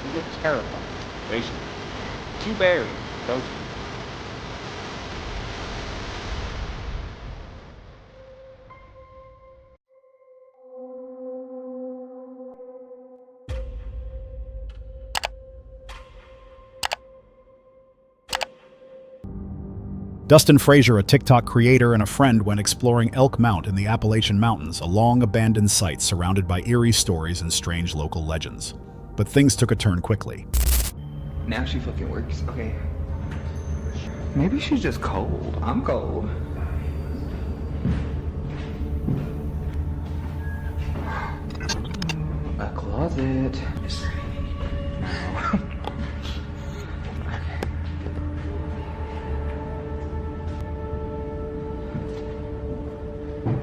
You look terrified. Basically. Too buried, don't you? Dustin Frazier, a TikTok creator and a friend, went exploring Elk Mount in the Appalachian Mountains, a long-abandoned site surrounded by eerie stories and strange local legends. But things took a turn quickly. Now she fucking works. Okay. Maybe she's just cold. I'm cold. A closet. No.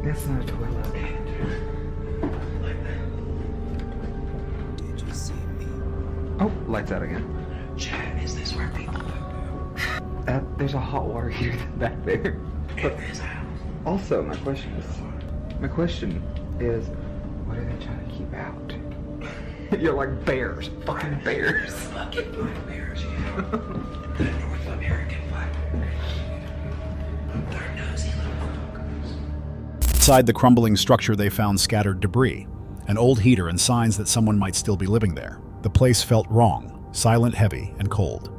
That's not a toilet. Did you see me? Oh, lights out again. Chad, is this where people go? There's a hot water heater back there. In this house? Also, my question is, what are they trying to keep out? You're like bears, fucking bears. Fucking black bears, yeah. The North American black bears. They're nosy little fuckers. Inside the crumbling structure, they found scattered debris, an old heater, and signs that someone might still be living there. The place felt wrong, silent, heavy, and cold.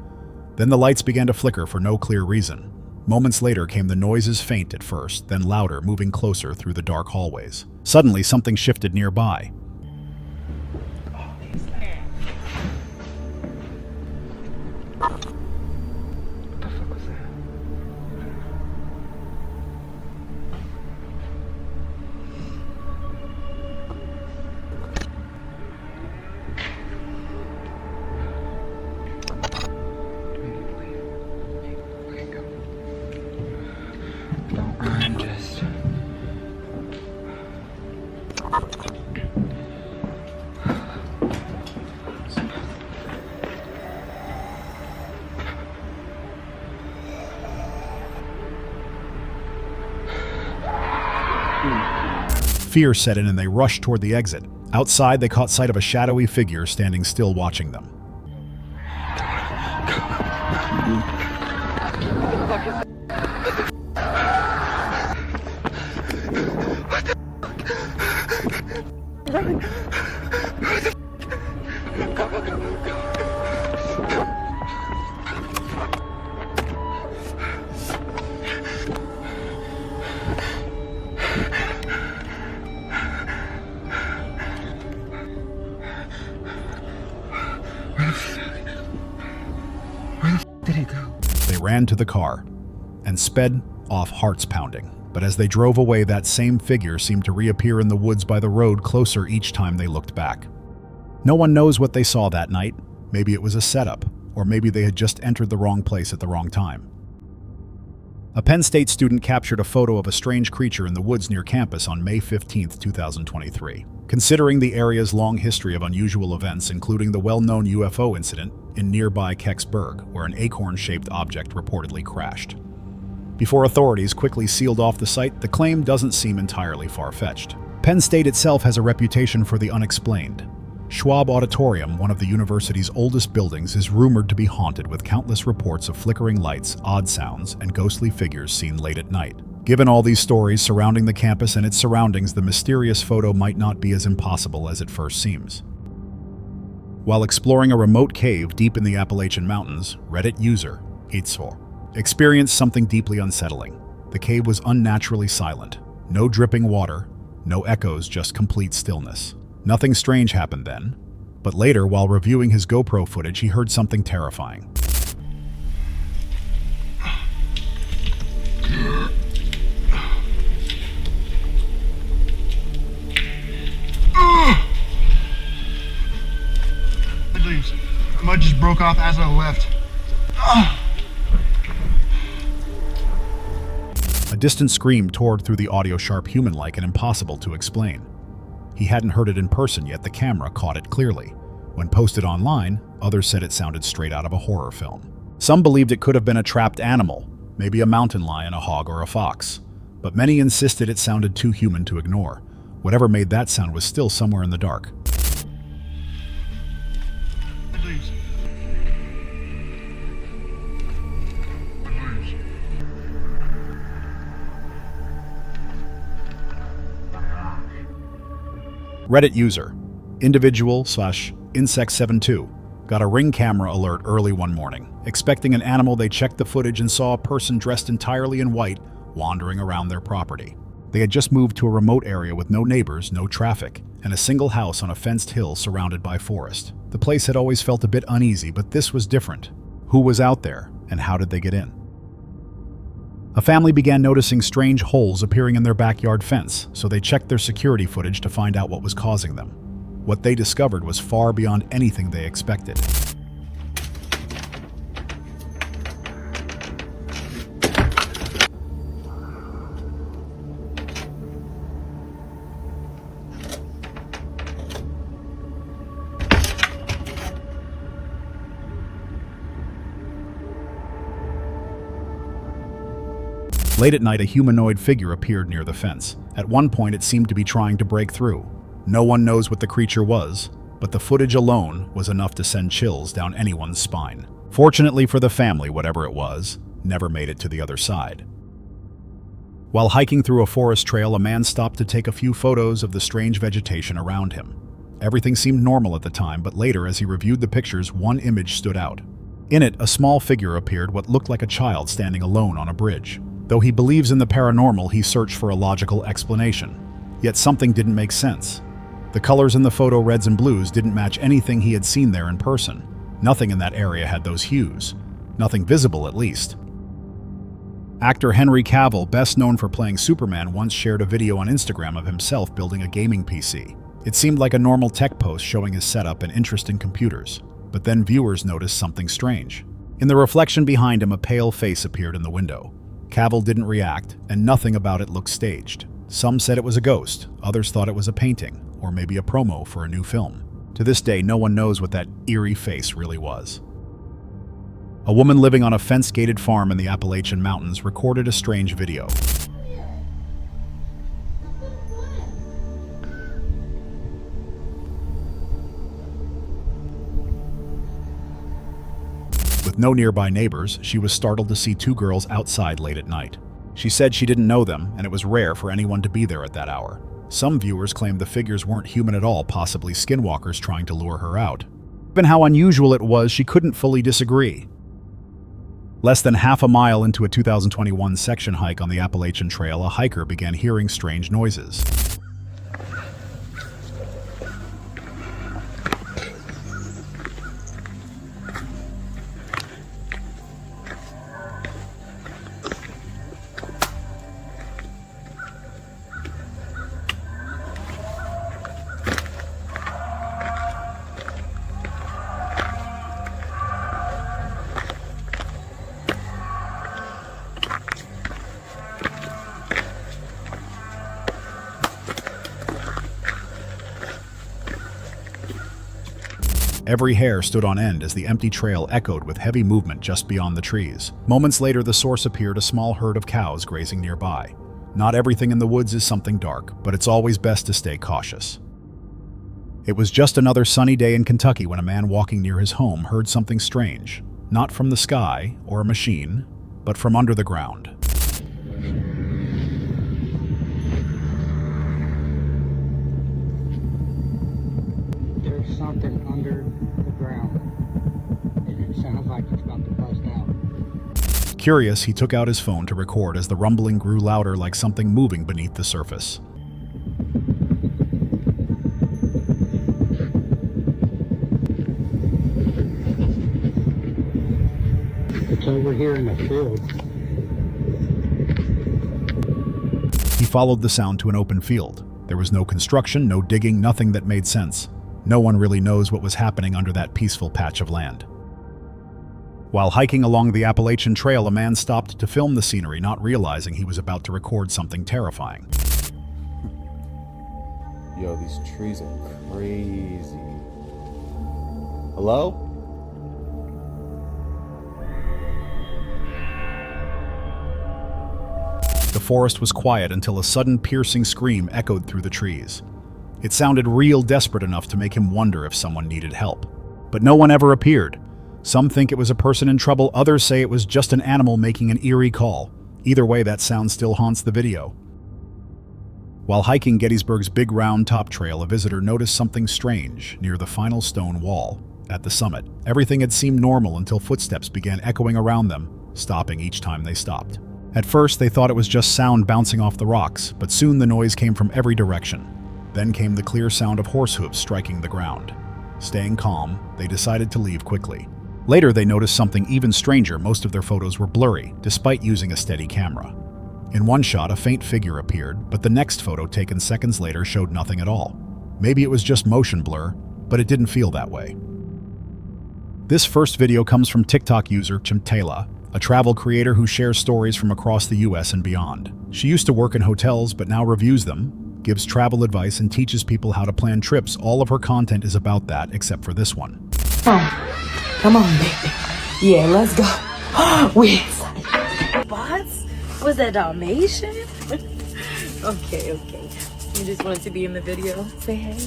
Then the lights began to flicker for no clear reason. Moments later came the noises, faint at first, then louder, moving closer through the dark hallways. Suddenly, something shifted nearby. What the fuck was that? Okay, go. Don't run, just... Fear set in and they rushed toward the exit. Outside, they caught sight of a shadowy figure standing still watching them. Did it go? They ran to the car and sped off, hearts pounding. But as they drove away, that same figure seemed to reappear in the woods by the road, closer each time they looked back. No one knows what they saw that night. Maybe it was a setup, or maybe they had just entered the wrong place at the wrong time. A Penn State student captured a photo of a strange creature in the woods near campus on May 15, 2023. Considering the area's long history of unusual events, including the well-known UFO incident in nearby Kecksburg, where an acorn-shaped object reportedly crashed. Before authorities quickly sealed off the site, the claim doesn't seem entirely far-fetched. Penn State itself has a reputation for the unexplained. Schwab Auditorium, one of the university's oldest buildings, is rumored to be haunted with countless reports of flickering lights, odd sounds, and ghostly figures seen late at night. Given all these stories surrounding the campus and its surroundings, the mysterious photo might not be as impossible as it first seems. While exploring a remote cave deep in the Appalachian Mountains, Reddit user Eitzor experienced something deeply unsettling. The cave was unnaturally silent. No dripping water, no echoes, just complete stillness. Nothing strange happened then, but later, while reviewing his GoPro footage, he heard something terrifying. The mud just broke off as I left. A distant scream tore through the audio, sharp, human-like, and impossible to explain. He hadn't heard it in person, yet the camera caught it clearly. When posted online, others said it sounded straight out of a horror film. Some believed it could have been a trapped animal, maybe a mountain lion, a hog, or a fox. But many insisted it sounded too human to ignore. Whatever made that sound was still somewhere in the dark. Please. Reddit user, individual/insect72, got a Ring camera alert early one morning. Expecting an animal, they checked the footage and saw a person dressed entirely in white wandering around their property. They had just moved to a remote area with no neighbors, no traffic, and a single house on a fenced hill surrounded by forest. The place had always felt a bit uneasy, but this was different. Who was out there, and how did they get in? A family began noticing strange holes appearing in their backyard fence, so they checked their security footage to find out what was causing them. What they discovered was far beyond anything they expected. Late at night, a humanoid figure appeared near the fence. At one point, it seemed to be trying to break through. No one knows what the creature was, but the footage alone was enough to send chills down anyone's spine. Fortunately for the family, whatever it was, never made it to the other side. While hiking through a forest trail, a man stopped to take a few photos of the strange vegetation around him. Everything seemed normal at the time, but later, as he reviewed the pictures, one image stood out. In it, a small figure appeared, what looked like a child standing alone on a bridge. Though he believes in the paranormal, he searched for a logical explanation. Yet something didn't make sense. The colors in the photo, reds and blues, didn't match anything he had seen there in person. Nothing in that area had those hues. Nothing visible, at least. Actor Henry Cavill, best known for playing Superman, once shared a video on Instagram of himself building a gaming PC. It seemed like a normal tech post showing his setup and interest in computers. But then viewers noticed something strange. In the reflection behind him, a pale face appeared in the window. Cavill didn't react, and nothing about it looked staged. Some said it was a ghost, others thought it was a painting, or maybe a promo for a new film. To this day, no one knows what that eerie face really was. A woman living on a fence-gated farm in the Appalachian Mountains recorded a strange video. With no nearby neighbors, she was startled to see two girls outside late at night. She said she didn't know them, and it was rare for anyone to be there at that hour. Some viewers claimed the figures weren't human at all, possibly skinwalkers trying to lure her out. Given how unusual it was, she couldn't fully disagree. Less than half a mile into a 2021 section hike on the Appalachian Trail, a hiker began hearing strange noises. Every hair stood on end as the empty trail echoed with heavy movement just beyond the trees. Moments later, the source appeared, a small herd of cows grazing nearby. Not everything in the woods is something dark, but it's always best to stay cautious. It was just another sunny day in Kentucky when a man walking near his home heard something strange. Not from the sky or a machine, but from under the ground. There's something under the ground, and it sounds like it's about to bust out. Curious, he took out his phone to record as the rumbling grew louder, like something moving beneath the surface. It's over here in the field. He followed the sound to an open field. There was no construction, no digging, nothing that made sense. No one really knows what was happening under that peaceful patch of land. While hiking along the Appalachian Trail, a man stopped to film the scenery, not realizing he was about to record something terrifying. Yo, these trees are crazy. Hello? The forest was quiet until a sudden piercing scream echoed through the trees. It sounded real desperate enough to make him wonder if someone needed help. But no one ever appeared. Some think it was a person in trouble, others say it was just an animal making an eerie call. Either way, that sound still haunts the video. While hiking Gettysburg's Big Round Top Trail, a visitor noticed something strange near the final stone wall. At the summit, everything had seemed normal until footsteps began echoing around them, stopping each time they stopped. At first, they thought it was just sound bouncing off the rocks, but soon the noise came from every direction. Then came the clear sound of horse hooves striking the ground. Staying calm, they decided to leave quickly. Later, they noticed something even stranger. Most of their photos were blurry, despite using a steady camera. In one shot, a faint figure appeared, but the next photo taken seconds later showed nothing at all. Maybe it was just motion blur, but it didn't feel that way. This first video comes from TikTok user Chimtela, a travel creator who shares stories from across the US and beyond. She used to work in hotels, but now reviews them, gives travel advice, and teaches people how to plan trips. All of her content is about that, except for this one. Come on, baby. Yeah, let's go. We excited. Bots? Was that Dalmatian? Okay. You just wanted to be in the video. Say hey.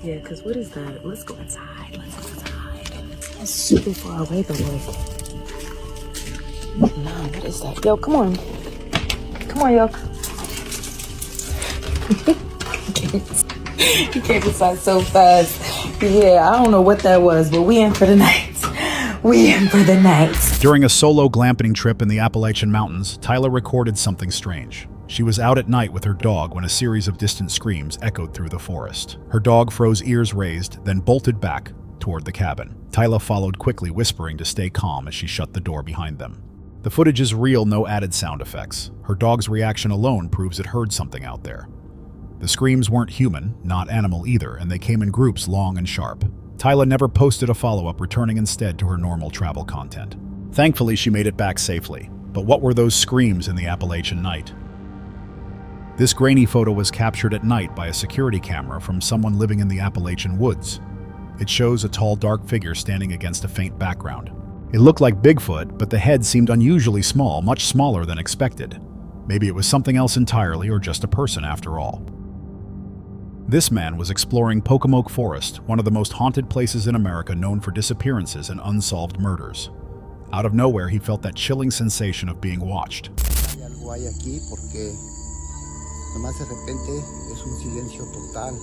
Yeah, because what is that? Let's go inside. It's super far away though. No, what is that? Yo, come on. Yo. You came inside so fast. Yeah, I don't know what that was, but we in for the night. During a solo glamping trip in the Appalachian Mountains, Tyler recorded something strange. She was out at night with her dog when a series of distant screams echoed through the forest. Her dog froze, ears raised, then bolted back toward the cabin. Tyler followed quickly, whispering to stay calm as she shut the door behind them. The footage is real, no added sound effects. Her dog's reaction alone proves it heard something out there. The screams weren't human, not animal either, and they came in groups, long and sharp. Tyler never posted a follow-up, returning instead to her normal travel content. Thankfully, she made it back safely. But what were those screams in the Appalachian night? This grainy photo was captured at night by a security camera from someone living in the Appalachian woods. It shows a tall, dark figure standing against a faint background. It looked like Bigfoot, but the head seemed unusually small, much smaller than expected. Maybe it was something else entirely, or just a person after all. This man was exploring Pocomoke Forest, one of the most haunted places in America, known for disappearances and unsolved murders. Out of nowhere, he felt that chilling sensation of being watched. Nomás de repente es un silencio total.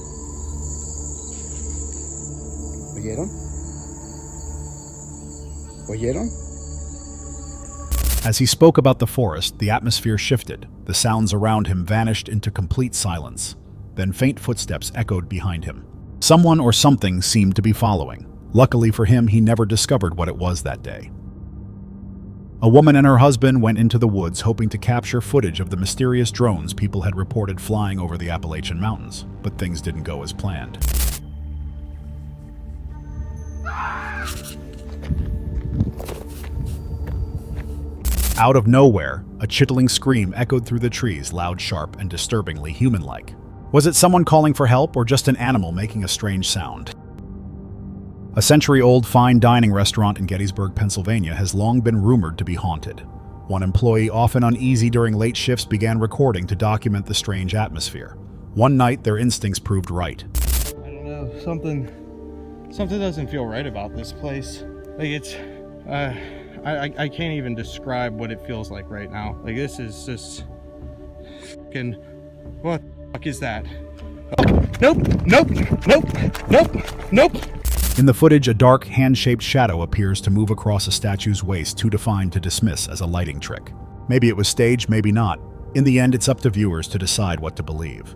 ¿Oyeron? As he spoke about the forest, the atmosphere shifted. The sounds around him vanished into complete silence. Then faint footsteps echoed behind him. Someone or something seemed to be following. Luckily for him, he never discovered what it was that day. A woman and her husband went into the woods hoping to capture footage of the mysterious drones people had reported flying over the Appalachian Mountains, but things didn't go as planned. Out of nowhere, a chilling scream echoed through the trees, loud, sharp, and disturbingly human-like. Was it someone calling for help or just an animal making a strange sound? A century-old fine dining restaurant in Gettysburg, Pennsylvania has long been rumored to be haunted. One employee, often uneasy during late shifts, began recording to document the strange atmosphere. One night, their instincts proved right. I don't know, something doesn't feel right about this place. Like it's, I can't even describe what it feels like right now. Like this is just fucking, what the fuck is that? Oh, nope. In the footage, a dark, hand-shaped shadow appears to move across a statue's waist, too defined to dismiss as a lighting trick. Maybe it was staged, maybe not. In the end, it's up to viewers to decide what to believe.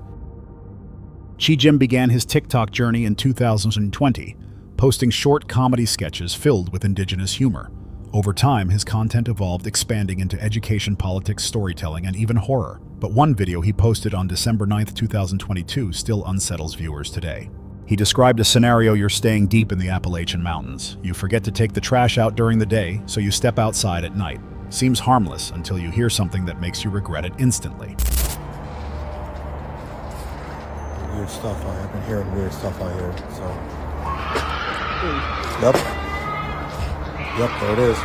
Chi Jim began his TikTok journey in 2020, posting short comedy sketches filled with indigenous humor. Over time, his content evolved, expanding into education, politics, storytelling, and even horror. But one video he posted on December 9th, 2022 still unsettles viewers today. He described a scenario: you're staying deep in the Appalachian Mountains. You forget to take the trash out during the day, so you step outside at night. Seems harmless until you hear something that makes you regret it instantly. Weird stuff. I've been hearing weird stuff out here, so. Yep. Yep, there it is.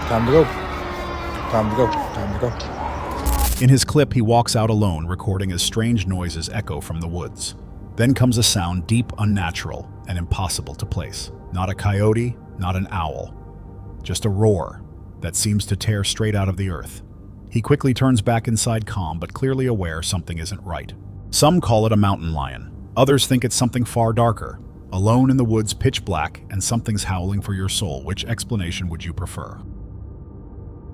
Time to go. Time to go. Time to go. In his clip, he walks out alone, recording as strange noises echo from the woods. Then comes a sound deep, unnatural, and impossible to place. Not a coyote, not an owl. Just a roar that seems to tear straight out of the earth. He quickly turns back inside, calm but clearly aware something isn't right. Some call it a mountain lion. Others think it's something far darker. Alone in the woods, pitch black, and something's howling for your soul. Which explanation would you prefer?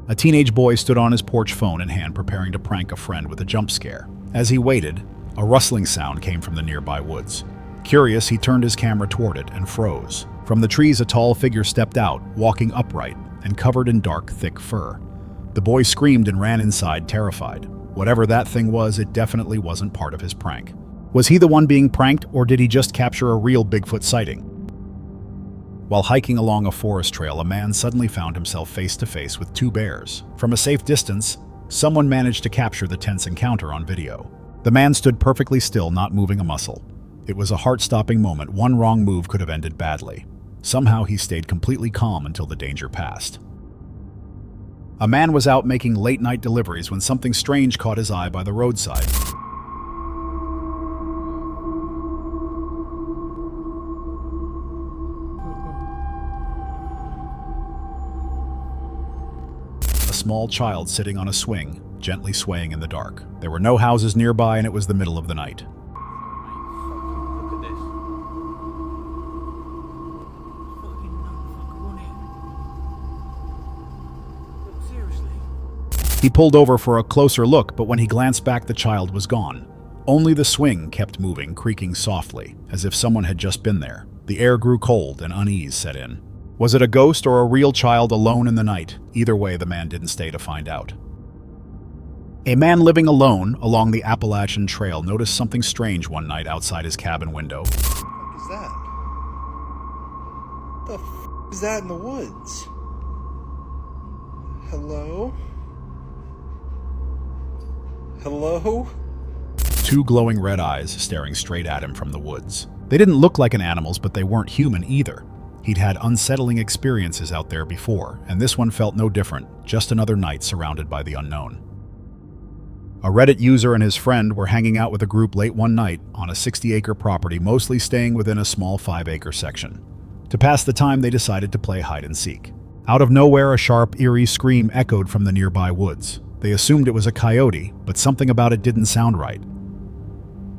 A teenage boy stood on his porch, phone in hand, preparing to prank a friend with a jump scare. As he waited, a rustling sound came from the nearby woods. Curious, he turned his camera toward it and froze. From the trees, a tall figure stepped out, walking upright and covered in dark, thick fur. The boy screamed and ran inside, terrified. Whatever that thing was, it definitely wasn't part of his prank. Was he the one being pranked, or did he just capture a real Bigfoot sighting? While hiking along a forest trail, a man suddenly found himself face to face with two bears. From a safe distance, someone managed to capture the tense encounter on video. The man stood perfectly still, not moving a muscle. It was a heart-stopping moment. One wrong move could have ended badly. Somehow he stayed completely calm until the danger passed. A man was out making late-night deliveries when something strange caught his eye by the roadside. A small child sitting on a swing, gently swaying in the dark. There were no houses nearby, and it was the middle of the night. Look at this. Fucking motherfucker on it. Look, seriously. He pulled over for a closer look, but when he glanced back, the child was gone. Only the swing kept moving, creaking softly, as if someone had just been there. The air grew cold and unease set in. Was it a ghost or a real child alone in the night? Either way, the man didn't stay to find out. A man living alone along the Appalachian Trail noticed something strange one night outside his cabin window. What the fuck is that? What the fuck is that in the woods? Hello? Hello? Two glowing red eyes staring straight at him from the woods. They didn't look like an animal's, but they weren't human either. He'd had unsettling experiences out there before, and this one felt no different, just another night surrounded by the unknown. A Reddit user and his friend were hanging out with a group late one night on a 60-acre property, mostly staying within a small 5-acre section. To pass the time, they decided to play hide and seek. Out of nowhere, a sharp, eerie scream echoed from the nearby woods. They assumed it was a coyote, but something about it didn't sound right.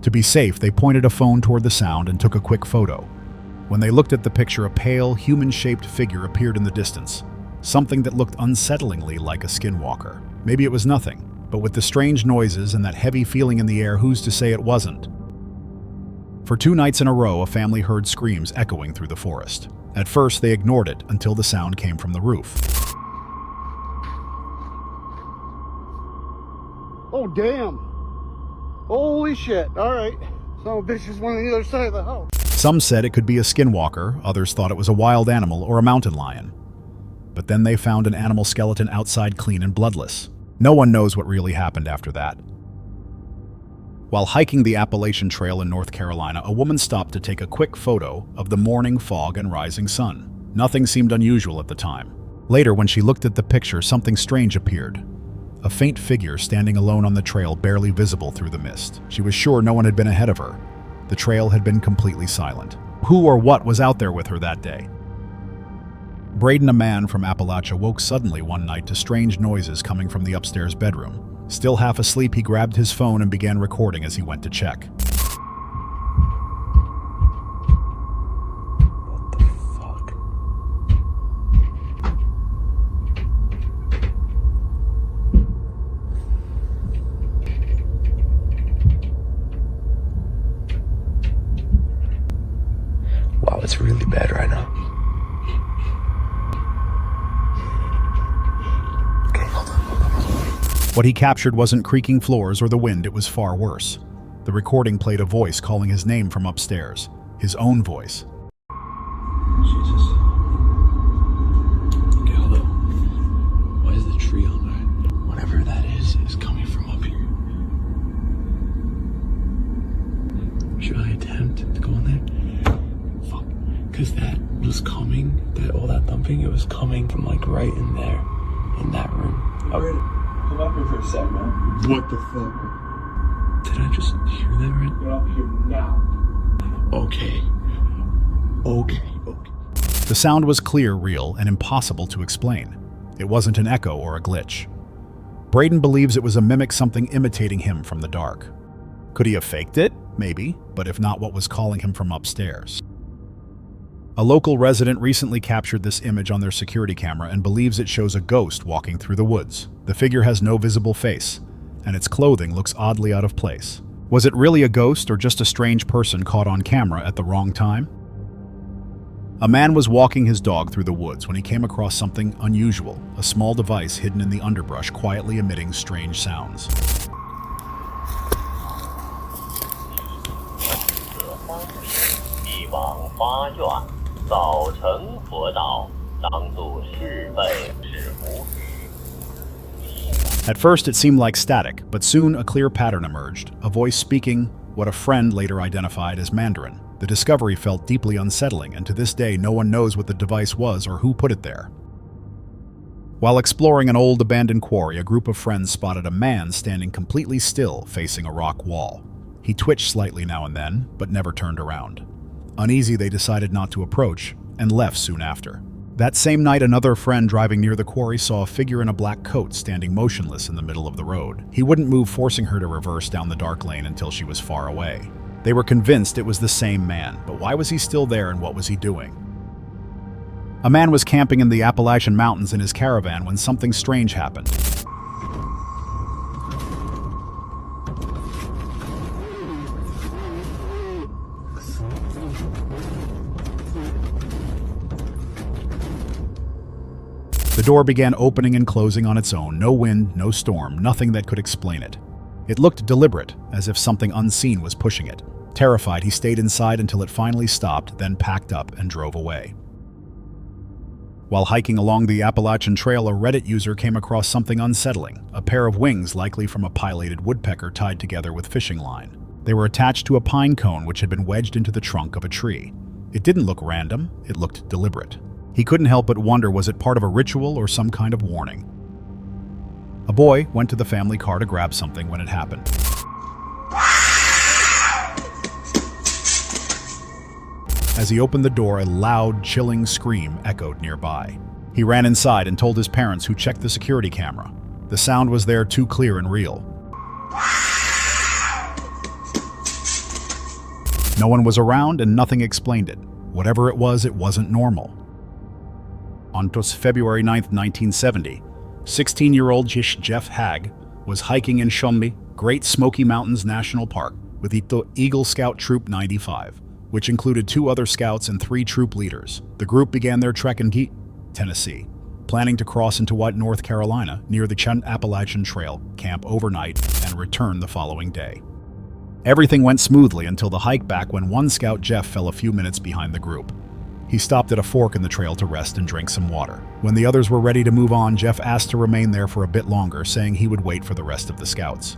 To be safe, they pointed a phone toward the sound and took a quick photo. When they looked at the picture, a pale, human-shaped figure appeared in the distance. Something that looked unsettlingly like a skinwalker. Maybe it was nothing, but with the strange noises and that heavy feeling in the air, who's to say it wasn't? For 2 nights in a row, a family heard screams echoing through the forest. At first, they ignored it until the sound came from the roof. Oh, damn. Holy shit. All right. Son of a bitch is one on the other side of the house. Some said it could be a skinwalker, others thought it was a wild animal or a mountain lion. But then they found an animal skeleton outside, clean and bloodless. No one knows what really happened after that. While hiking the Appalachian Trail in North Carolina, a woman stopped to take a quick photo of the morning fog and rising sun. Nothing seemed unusual at the time. Later, when she looked at the picture, something strange appeared. A faint figure standing alone on the trail, barely visible through the mist. She was sure no one had been ahead of her. The trail had been completely silent. Who or what was out there with her that day? Braden, a man from Appalachia, woke suddenly one night to strange noises coming from the upstairs bedroom. Still half asleep, he grabbed his phone and began recording as he went to check. What the fuck? Wow, it's really bad right now. What he captured wasn't creaking floors or the wind, it was far worse. The recording played a voice calling his name from upstairs. His own voice. Jesus. Okay, hold up. Why is the tree on that? Whatever that is coming from up here. Should I attempt to go in there? Fuck. Because that was coming, all that thumping, it was coming from like right in there. In that room. Come up here for a sec, man. What the fuck? Did I just hear that right? Get up here now. Okay. The sound was clear, real, and impossible to explain. It wasn't an echo or a glitch. Braden believes it was a mimic, something imitating him from the dark. Could he have faked it? Maybe, but if not, what was calling him from upstairs? A local resident recently captured this image on their security camera and believes it shows a ghost walking through the woods. The figure has no visible face, and its clothing looks oddly out of place. Was it really a ghost or just a strange person caught on camera at the wrong time? A man was walking his dog through the woods when he came across something unusual, a small device hidden in the underbrush quietly emitting strange sounds. At first it seemed like static, but soon a clear pattern emerged, a voice speaking what a friend later identified as Mandarin. The discovery felt deeply unsettling, and to this day no one knows what the device was or who put it there. While exploring an old abandoned quarry, a group of friends spotted a man standing completely still facing a rock wall. He twitched slightly now and then, but never turned around. Uneasy, they decided not to approach and left soon after. That same night, another friend driving near the quarry saw a figure in a black coat standing motionless in the middle of the road. He wouldn't move, forcing her to reverse down the dark lane until she was far away. They were convinced it was the same man, but why was he still there and what was he doing? A man was camping in the Appalachian Mountains in his caravan when something strange happened. The door began opening and closing on its own, no wind, no storm, nothing that could explain it. It looked deliberate, as if something unseen was pushing it. Terrified, he stayed inside until it finally stopped, then packed up and drove away. While hiking along the Appalachian Trail, a Reddit user came across something unsettling, a pair of wings likely from a pileated woodpecker tied together with fishing line. They were attached to a pine cone which had been wedged into the trunk of a tree. It didn't look random, it looked deliberate. He couldn't help but wonder, was it part of a ritual or some kind of warning? A boy went to the family car to grab something when it happened. As he opened the door, a loud, chilling scream echoed nearby. He ran inside and told his parents, who checked the security camera. The sound was there, too clear and real. No one was around and nothing explained it. Whatever it wasn't normal. On February 9, 1970, 16-year-old Jeff Hagg was hiking in Shumbi, Great Smoky Mountains National Park, with Eagle Scout Troop 95, which included 2 other scouts and 3 troop leaders. The group began their trek in Tennessee, planning to cross into North Carolina near the Appalachian Trail, camp overnight, and return the following day. Everything went smoothly until the hike back, when one scout, Jeff, fell a few minutes behind the group. He stopped at a fork in the trail to rest and drink some water. When the others were ready to move on, Jeff asked to remain there for a bit longer, saying he would wait for the rest of the scouts.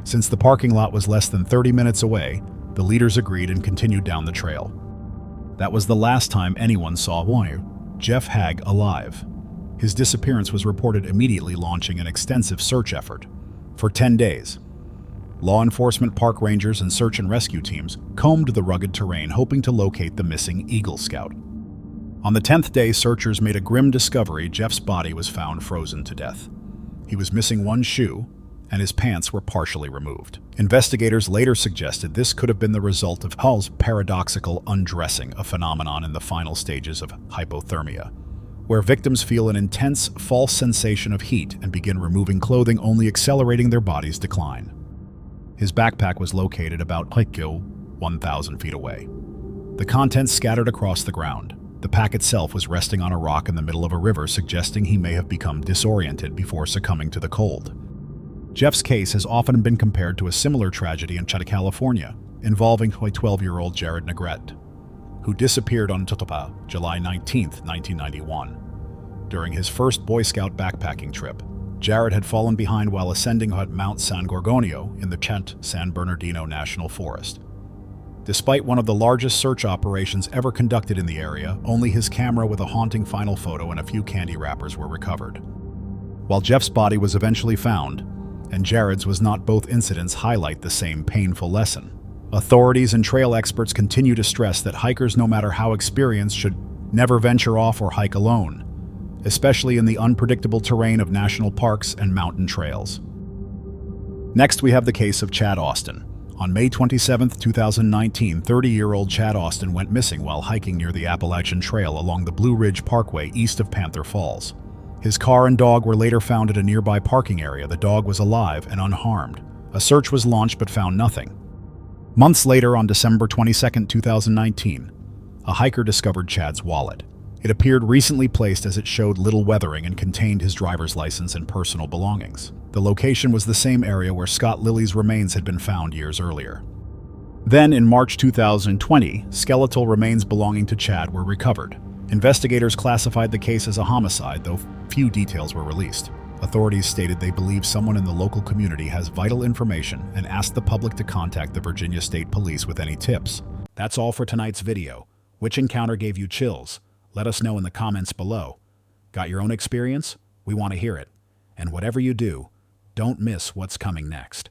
Since the parking lot was less than 30 minutes away, the leaders agreed and continued down the trail. That was the last time anyone saw Jeff Hagg alive. His disappearance was reported, immediately launching an extensive search effort. For 10 days, law enforcement, park rangers, and search and rescue teams combed the rugged terrain, hoping to locate the missing Eagle Scout. On the 10th day, searchers made a grim discovery. Jeff's body was found frozen to death. He was missing one shoe, and his pants were partially removed. Investigators later suggested this could have been the result of Hall's paradoxical undressing, a phenomenon in the final stages of hypothermia, where victims feel an intense, false sensation of heat and begin removing clothing, only accelerating their body's decline. His backpack was located about 1,000 feet away. The contents scattered across the ground. The pack itself was resting on a rock in the middle of a river, suggesting he may have become disoriented before succumbing to the cold. Jeff's case has often been compared to a similar tragedy in Chita, California, involving 12-year-old Jared Negrete, who disappeared on Tutupa, July 19, 1991. During his first Boy Scout backpacking trip, Jared had fallen behind while ascending Mount San Gorgonio in the Chent San Bernardino National Forest. Despite one of the largest search operations ever conducted in the area, only his camera with a haunting final photo and a few candy wrappers were recovered. While Jeff's body was eventually found, and Jared's was not, both incidents highlight the same painful lesson. Authorities and trail experts continue to stress that hikers, no matter how experienced, should never venture off or hike alone, especially in the unpredictable terrain of national parks and mountain trails. Next, we have the case of Chad Austin. On May 27, 2019, 30-year-old Chad Austin went missing while hiking near the Appalachian Trail along the Blue Ridge Parkway east of Panther Falls. His car and dog were later found at a nearby parking area. The dog was alive and unharmed. A search was launched but found nothing. Months later, on December 22, 2019, a hiker discovered Chad's wallet. It appeared recently placed as it showed little weathering and contained his driver's license and personal belongings. The location was the same area where Scott Lilly's remains had been found years earlier. Then, in March 2020, skeletal remains belonging to Chad were recovered. Investigators classified the case as a homicide, though few details were released. Authorities stated they believe someone in the local community has vital information and asked the public to contact the Virginia State Police with any tips. That's all for tonight's video. Which encounter gave you chills? Let us know in the comments below. Got your own experience? We want to hear it. And whatever you do, don't miss what's coming next.